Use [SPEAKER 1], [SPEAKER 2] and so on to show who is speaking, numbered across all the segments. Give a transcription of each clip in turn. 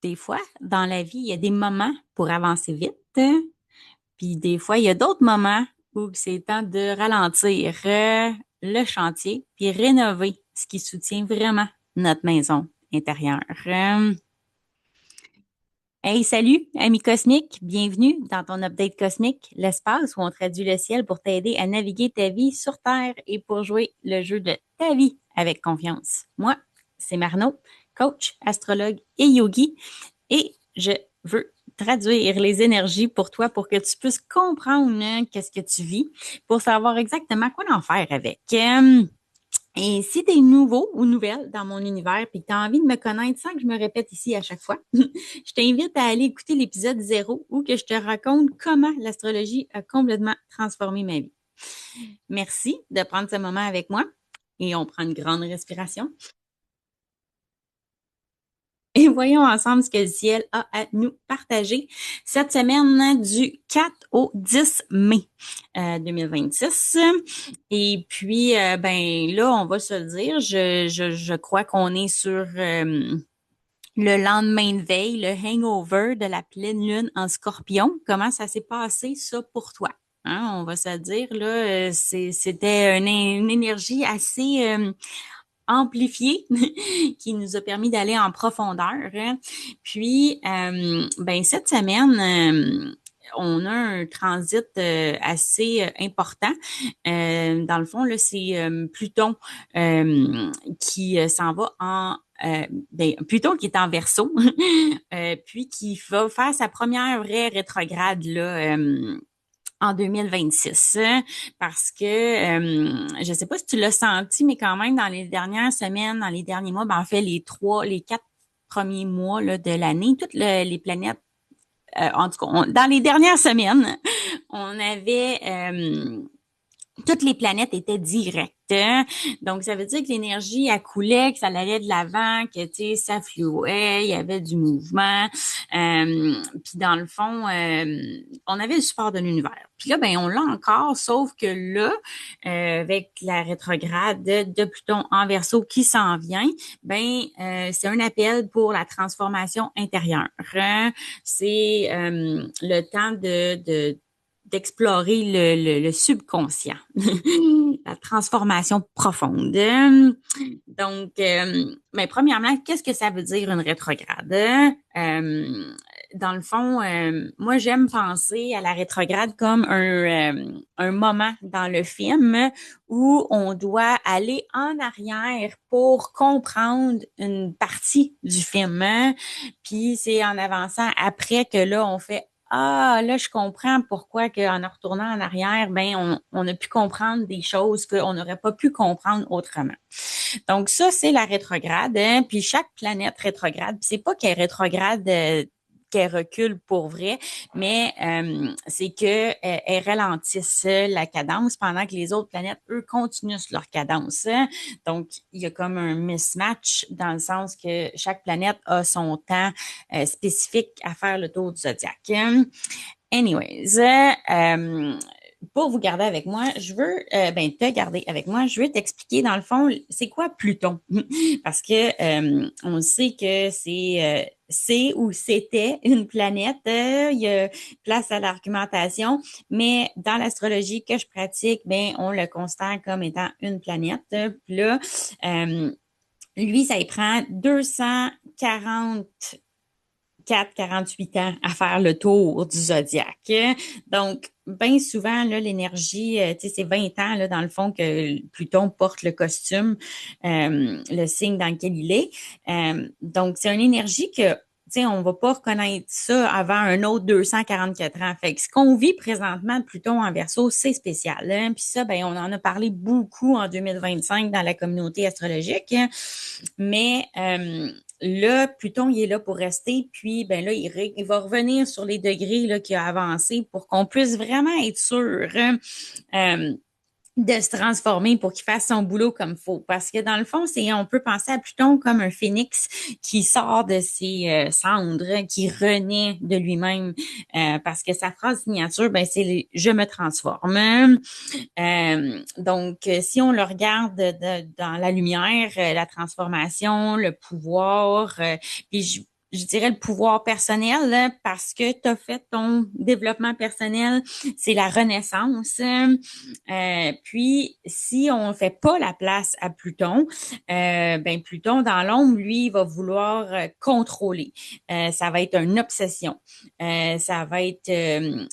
[SPEAKER 1] Des fois, dans la vie, il y a des moments pour avancer vite, puis des fois, il y a d'autres moments où c'est temps de ralentir le chantier puis rénover ce qui soutient vraiment notre maison intérieure. Hey, salut, ami cosmique, bienvenue dans ton update cosmique, l'espace où on traduit le ciel pour t'aider à naviguer ta vie sur Terre et pour jouer le jeu de ta vie avec confiance. Moi, c'est Marno, coach, astrologue et yogi, et je veux traduire les énergies pour toi pour que tu puisses comprendre qu'est-ce que tu vis, pour savoir exactement quoi en faire avec. Et si tu es nouveau ou nouvelle dans mon univers et que tu as envie de me connaître sans que je me répète ici à chaque fois, je t'invite à aller écouter l'épisode 0 où que je te raconte comment l'astrologie a complètement transformé ma vie. Merci de prendre ce moment avec moi et on prend une grande respiration. Et voyons ensemble ce que le ciel a à nous partager cette semaine du 4 au 10 mai 2026. Et puis, ben là, on va se le dire, je crois qu'on est sur le lendemain de veille, le hangover de la pleine lune en Scorpion. Comment ça s'est passé, ça, pour toi? Hein, on va se le dire, là, c'était une énergie assez amplifié qui nous a permis d'aller en profondeur. Puis, ben cette semaine, on a un transit assez important. Dans le fond, là, c'est Pluton qui s'en va en ben, Pluton qui est en Verseau, puis qui va faire sa première vraie rétrograde là, en 2026 parce que je ne sais pas si tu l'as senti, mais quand même dans les dernières semaines, dans les derniers mois, ben en fait les 4 premiers mois là, de l'année, toutes les planètes, en tout cas, dans les dernières semaines, on avait toutes les planètes étaient directes. Donc, ça veut dire que l'énergie, elle coulait, que ça allait de l'avant, que, tu sais, ça fluait, il y avait du mouvement. Puis, dans le fond, on avait le support de l'univers. Puis là, ben, on l'a encore, sauf que là, avec la rétrograde de Pluton en Verseau qui s'en vient, ben, c'est un appel pour la transformation intérieure. C'est le temps d'explorer le subconscient, la transformation profonde. Donc, mais premièrement, qu'est-ce que ça veut dire une rétrograde? Dans le fond, moi, j'aime penser à la rétrograde comme un moment dans le film où on doit aller en arrière pour comprendre une partie du film. Puis c'est en avançant après que là, on fait ah, là, je comprends pourquoi qu'en retournant en arrière, ben, on a pu comprendre des choses qu'on n'aurait pas pu comprendre autrement. Donc, ça, c'est la rétrograde, hein? Puis chaque planète rétrograde, puis c'est pas qu'elle est rétrograde qu'elle recule pour vrai, mais c'est que elles ralentissent la cadence pendant que les autres planètes, eux, continuent leur cadence. Donc, il y a comme un mismatch dans le sens que chaque planète a son temps spécifique à faire le tour du zodiaque. Anyways, pour vous garder avec moi, je veux ben te garder avec moi, je veux t'expliquer dans le fond c'est quoi Pluton parce que on sait que c'est ou c'était une planète, il y a place à l'argumentation, mais dans l'astrologie que je pratique, ben on le considère comme étant une planète. Puis là, lui, ça y prend 240 4, 48 ans à faire le tour du zodiaque. Donc, bien souvent, là, l'énergie, tu sais, c'est 20 ans, là, dans le fond, que Pluton porte le costume, le signe dans lequel il est. Donc, c'est une énergie que, tu sais, on va pas reconnaître ça avant un autre 244 ans. Fait que ce qu'on vit présentement de Pluton en Verseau, c'est spécial. Hein? Puis ça, ben, on en a parlé beaucoup en 2025 dans la communauté astrologique. Mais là, Pluton, il est là pour rester. Puis, ben là, il va revenir sur les degrés là, qu'il a avancé pour qu'on puisse vraiment être sûr de se transformer pour qu'il fasse son boulot comme faut. Parce que dans le fond, on peut penser à Pluton comme un phénix qui sort de ses cendres, qui renaît de lui-même. Parce que sa phrase signature, ben c'est je me transforme. Donc, si on le regarde dans la lumière, la transformation, le pouvoir, puis je dirais le pouvoir personnel là, parce que tu as fait ton développement personnel, c'est la renaissance. Puis si on fait pas la place à Pluton, ben Pluton dans l'ombre, lui, il va vouloir contrôler. Ça va être une obsession. Ça va être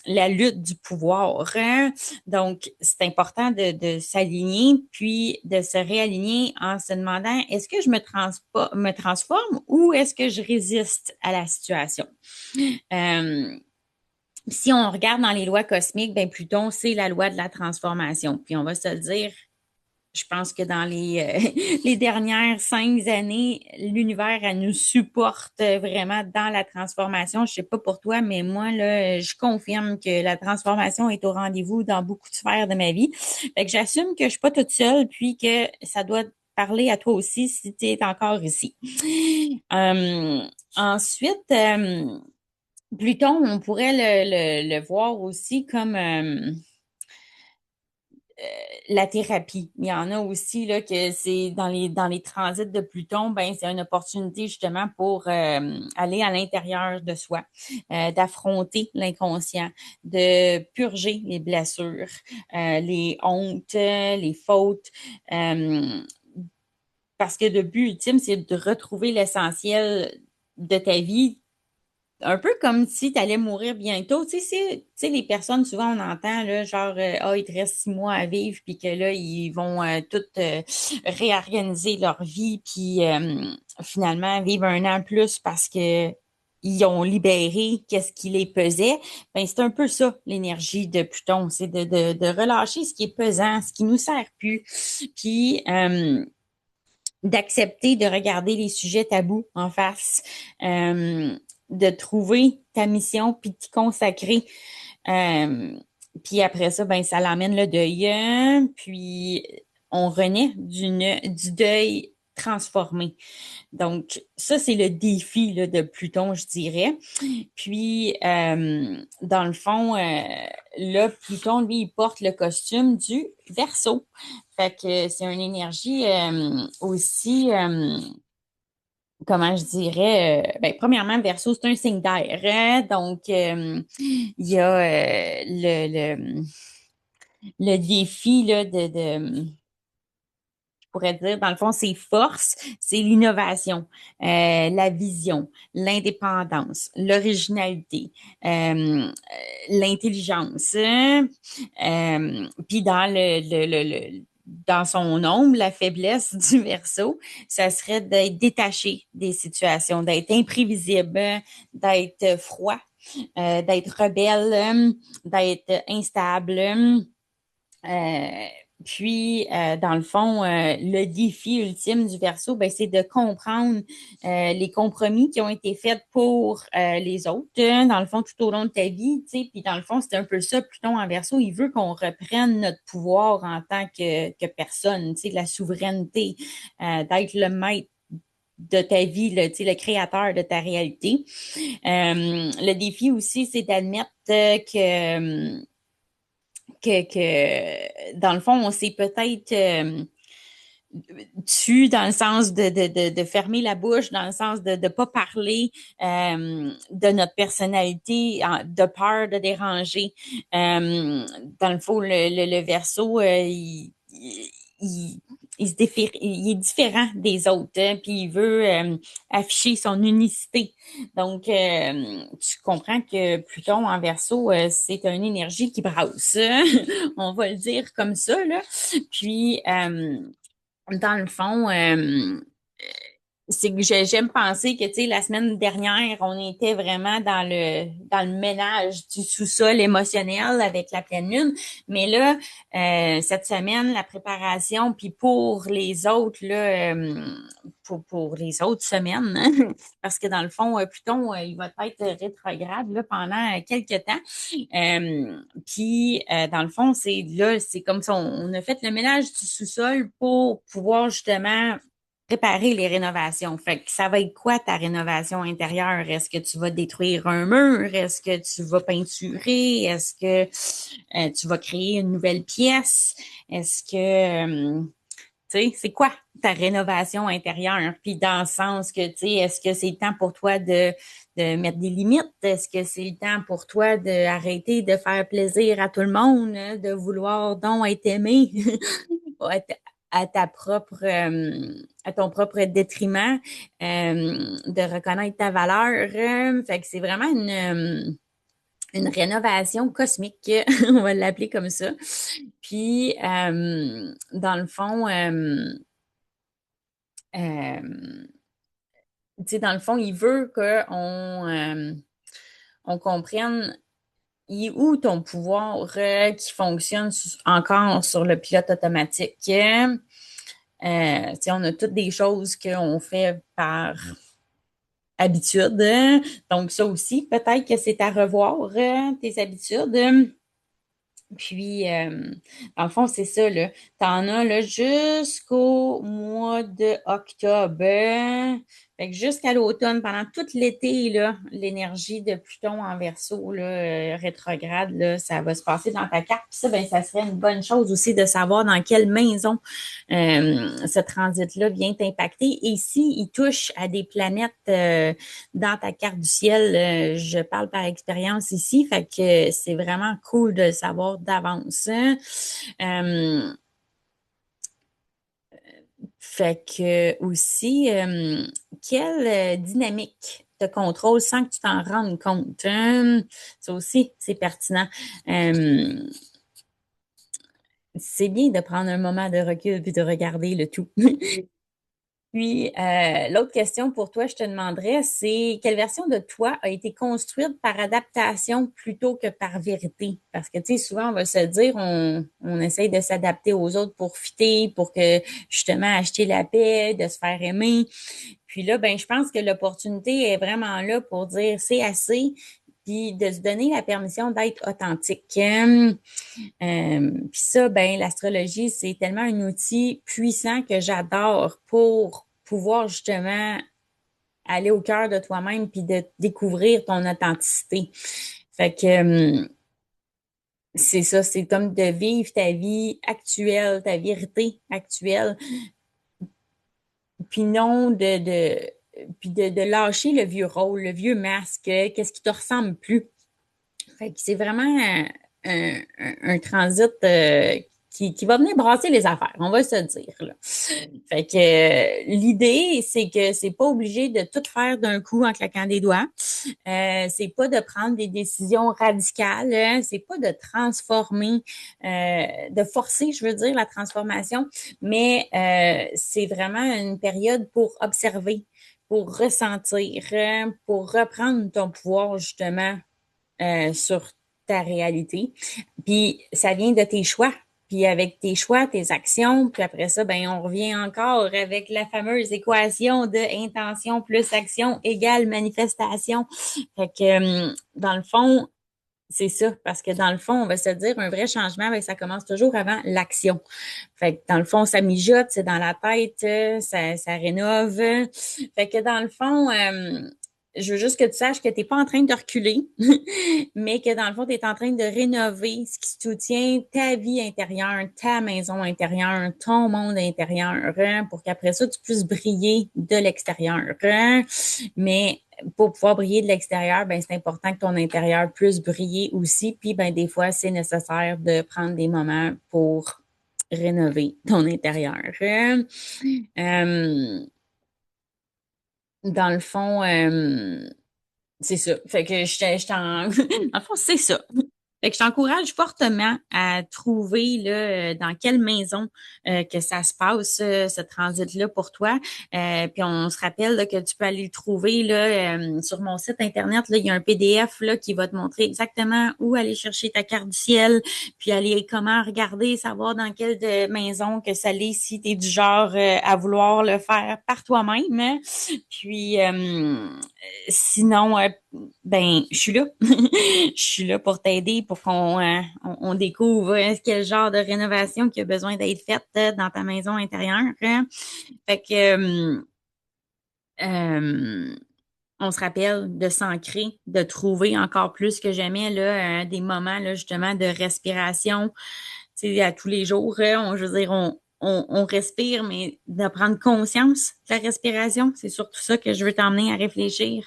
[SPEAKER 1] la lutte du pouvoir. Hein? Donc, c'est important de s'aligner puis de se réaligner en se demandant est-ce que je me transforme ou est-ce que je résiste à la situation? Euh, Si on regarde dans les lois cosmiques, ben Pluton, c'est la loi de la transformation. Puis on va se le dire, je pense que dans les dernières 5 années, l'univers, elle nous supporte vraiment dans la transformation. Je sais pas pour toi, mais moi, là, je confirme que la transformation est au rendez-vous dans beaucoup de sphères de ma vie. Fait que j'assume que je suis pas toute seule, puis que ça doit parler à toi aussi si tu es encore ici. Euh, Ensuite, Pluton, on pourrait le voir aussi comme la thérapie. Il y en a aussi là que c'est dans les transits de Pluton, ben c'est une opportunité justement pour aller à l'intérieur de soi, d'affronter l'inconscient, de purger les blessures, les hontes, les fautes. euh, Parce que le but ultime, c'est de retrouver l'essentiel de ta vie, un peu comme si tu allais mourir bientôt. Tu sais, les personnes, souvent, on entend, là, genre, ah, il te reste 6 mois à vivre, puis que là, ils vont toutes réorganiser leur vie, puis finalement, vivre un an plus parce que ils ont libéré qu'est-ce qui les pesait. Ben, c'est un peu ça, l'énergie de Pluton. C'est de relâcher ce qui est pesant, ce qui nous sert plus. Puis, d'accepter de regarder les sujets tabous en face, de trouver ta mission puis de t'y consacrer. Euh, Puis après ça, ben ça l'amène le deuil, puis on renaît du deuil transformé. Donc, ça, c'est le défi là, de Pluton, je dirais. Puis, dans le fond, là, Pluton, lui, il porte le costume du Verseau. Fait que c'est une énergie aussi, comment je dirais, ben, premièrement, Verseau, c'est un signe d'air. Hein? Donc, il y a le défi là, je pourrais dire, dans le fond, ses forces, c'est l'innovation, la vision, l'indépendance, l'originalité, l'intelligence. Puis dans dans son ombre, la faiblesse du Verseau, ça serait d'être détaché des situations, d'être imprévisible, d'être froid, d'être rebelle, d'être instable. Euh, dans le fond, le défi ultime du Verseau, ben, c'est de comprendre les compromis qui ont été faits pour les autres, hein, dans le fond, tout au long de ta vie, tu sais. Puis dans le fond, c'est un peu ça, Pluton en Verseau, il veut qu'on reprenne notre pouvoir en tant que personne, tu sais, la souveraineté, d'être le maître de ta vie, tu sais, le créateur de ta réalité. Le défi aussi, c'est d'admettre que dans le fond, on s'est peut-être tu dans le sens de fermer la bouche, dans le sens de ne pas parler de notre personnalité, de peur de déranger. Dans le fond, le Verseau, il, il est différent des autres, hein, puis il veut afficher son unicité. Donc, tu comprends que Pluton en Verseau, c'est une énergie qui brasse. On va le dire comme ça, là. Puis, dans le fond, c'est que j'aime penser que, tu sais, la semaine dernière, on était vraiment dans le ménage du sous-sol émotionnel avec la pleine lune. Mais là, cette semaine, la préparation, puis pour les autres, là, pour les autres semaines, hein, parce que dans le fond, Pluton, il va être rétrograde là, pendant quelques temps. Puis, dans le fond, c'est là, c'est comme ça, on a fait le ménage du sous-sol pour pouvoir justement préparer les rénovations. Fait que ça va être quoi ta rénovation intérieure? Est-ce que tu vas détruire un mur? Est-ce que tu vas peinturer? Est-ce que tu vas créer une nouvelle pièce? Est-ce que sais, c'est quoi ta rénovation intérieure? Puis dans le sens que, tu sais, est-ce que c'est le temps pour toi de mettre des limites? Est-ce que c'est le temps pour toi d'arrêter de faire plaisir à tout le monde, hein, de vouloir donc être aimé à ta propre à ton propre détriment, de reconnaître ta valeur. Fait que c'est vraiment une rénovation cosmique, on va l'appeler comme ça. Puis, dans le fond, euh, tu sais, dans le fond, il veut on comprenne où ton pouvoir qui fonctionne encore sur le pilote automatique. Tu sais, on a toutes des choses qu'on fait par habitude, hein. Donc, ça aussi, peut-être que c'est à revoir, tes habitudes. Puis, dans le fond, c'est ça, là. T'en as, là, jusqu'au mois de octobre. Fait que jusqu'à l'automne, pendant tout l'été, là, l'énergie de Pluton en Verseau, là, rétrograde, là, ça va se passer dans ta carte. Puis ça, ben, ça serait une bonne chose aussi de savoir dans quelle maison ce transit-là vient t'impacter. Et s'il touche à des planètes dans ta carte du ciel, je parle par expérience ici, fait que c'est vraiment cool de le savoir d'avance, hein. Euh, Fait que aussi, quelle dynamique te contrôle sans que tu t'en rendes compte, hein? Ça aussi, c'est pertinent. Euh, c'est bien de prendre un moment de recul puis de regarder le tout. Puis, l'autre question pour toi, je te demanderais, c'est quelle version de toi a été construite par adaptation plutôt que par vérité? Parce que, tu sais, souvent, on va se dire, on essaye de s'adapter aux autres pour fitter, pour que, justement, acheter la paix, de se faire aimer. Puis là, ben, je pense que l'opportunité est vraiment là pour dire, c'est assez, puis de se donner la permission d'être authentique. Puis ça, ben, l'astrologie, c'est tellement un outil puissant que j'adore pour pouvoir justement aller au cœur de toi-même puis de découvrir ton authenticité. Fait que c'est ça, c'est comme de vivre ta vie actuelle, ta vérité actuelle, puis non puis de lâcher le vieux rôle, le vieux masque, qu'est-ce qui te ressemble plus. Fait que c'est vraiment un transit qui va venir brasser les affaires, on va se dire, là. Fait que l'idée, c'est que c'est pas obligé de tout faire d'un coup en claquant des doigts. C'est pas de prendre des décisions radicales, hein. C'est pas de transformer, de forcer, je veux dire, la transformation, mais c'est vraiment une période pour observer, pour ressentir, pour reprendre ton pouvoir justement sur ta réalité. Puis ça vient de tes choix. Puis avec tes choix, tes actions, puis après ça, ben on revient encore avec la fameuse équation de intention plus action égale manifestation. Fait que dans le fond, c'est ça, parce que dans le fond, on va se dire un vrai changement, ben, ça commence toujours avant l'action. Fait que dans le fond, ça mijote, c'est dans la tête, ça rénove. Fait que dans le fond, je veux juste que tu saches que tu n'es pas en train de reculer, mais que dans le fond, tu es en train de rénover ce qui soutient ta vie intérieure, ta maison intérieure, ton monde intérieur, hein, pour qu'après ça, tu puisses briller de l'extérieur, hein. Mais pour pouvoir briller de l'extérieur, ben c'est important que ton intérieur puisse briller aussi. Puis ben des fois, c'est nécessaire de prendre des moments pour rénover ton intérieur. Euh, dans le fond, c'est ça. Fait que dans le fond, c'est ça. Fait que je t'encourage fortement à trouver là, dans quelle maison que ça se passe, ce transit-là pour toi. Puis on se rappelle là, que tu peux aller le trouver là, sur mon site Internet. Là, il y a un PDF là, qui va te montrer exactement où aller chercher ta carte du ciel, puis aller comment regarder, savoir dans quelle maison que ça l'est si tu es du genre à vouloir le faire par toi-même, hein. Puis sinon, ben, je suis là. Je suis là pour t'aider, pour qu'on découvre quel genre de rénovation qui a besoin d'être faite dans ta maison intérieure, hein. Fait que euh, on se rappelle de s'ancrer, de trouver encore plus que jamais des moments là, justement de respiration, tu sais, à tous les jours. Je veux dire, on respire, mais de prendre conscience de la respiration, c'est surtout ça que je veux t'emmener à réfléchir,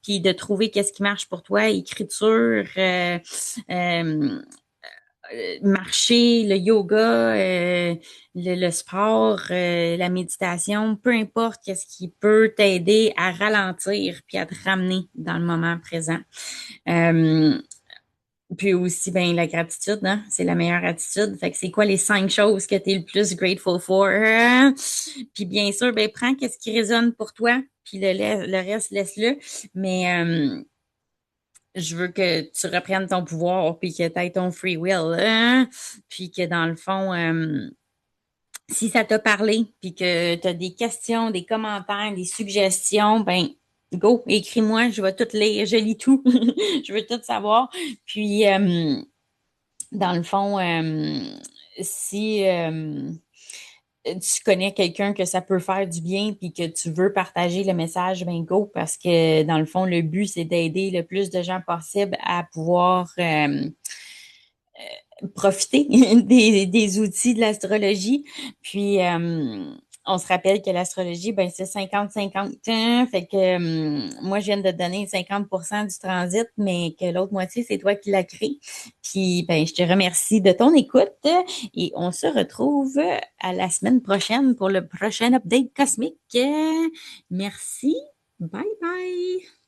[SPEAKER 1] puis de trouver qu'est-ce qui marche pour toi, écriture, euh, marcher, le yoga, le sport, la méditation, peu importe qu'est-ce qui peut t'aider à ralentir puis à te ramener dans le moment présent. Euh, Puis aussi, ben, la gratitude, hein, c'est la meilleure attitude. Fait que c'est quoi les 5 choses que tu es le plus grateful for? Puis bien sûr, ben, prends qu'est-ce qui résonne pour toi, puis le reste, laisse-le. Mais je veux que tu reprennes ton pouvoir, puis que tu aies ton free will, hein. Puis que dans le fond, si ça t'a parlé, puis que tu as des questions, des commentaires, des suggestions, ben go, écris-moi, je vais tout lire, je lis tout, je veux tout savoir. Puis dans le fond, si tu connais quelqu'un que ça peut faire du bien puis que tu veux partager le message, ben go, parce que dans le fond, le but, c'est d'aider le plus de gens possible à pouvoir profiter des outils de l'astrologie. Puis, on se rappelle que l'astrologie, ben, c'est 50-50. Hein. Fait que moi, je viens de te donner 50% du transit, mais que l'autre moitié, c'est toi qui l'as créé. Puis, ben, je te remercie de ton écoute et on se retrouve à la semaine prochaine pour le prochain update cosmique. Merci. Bye bye.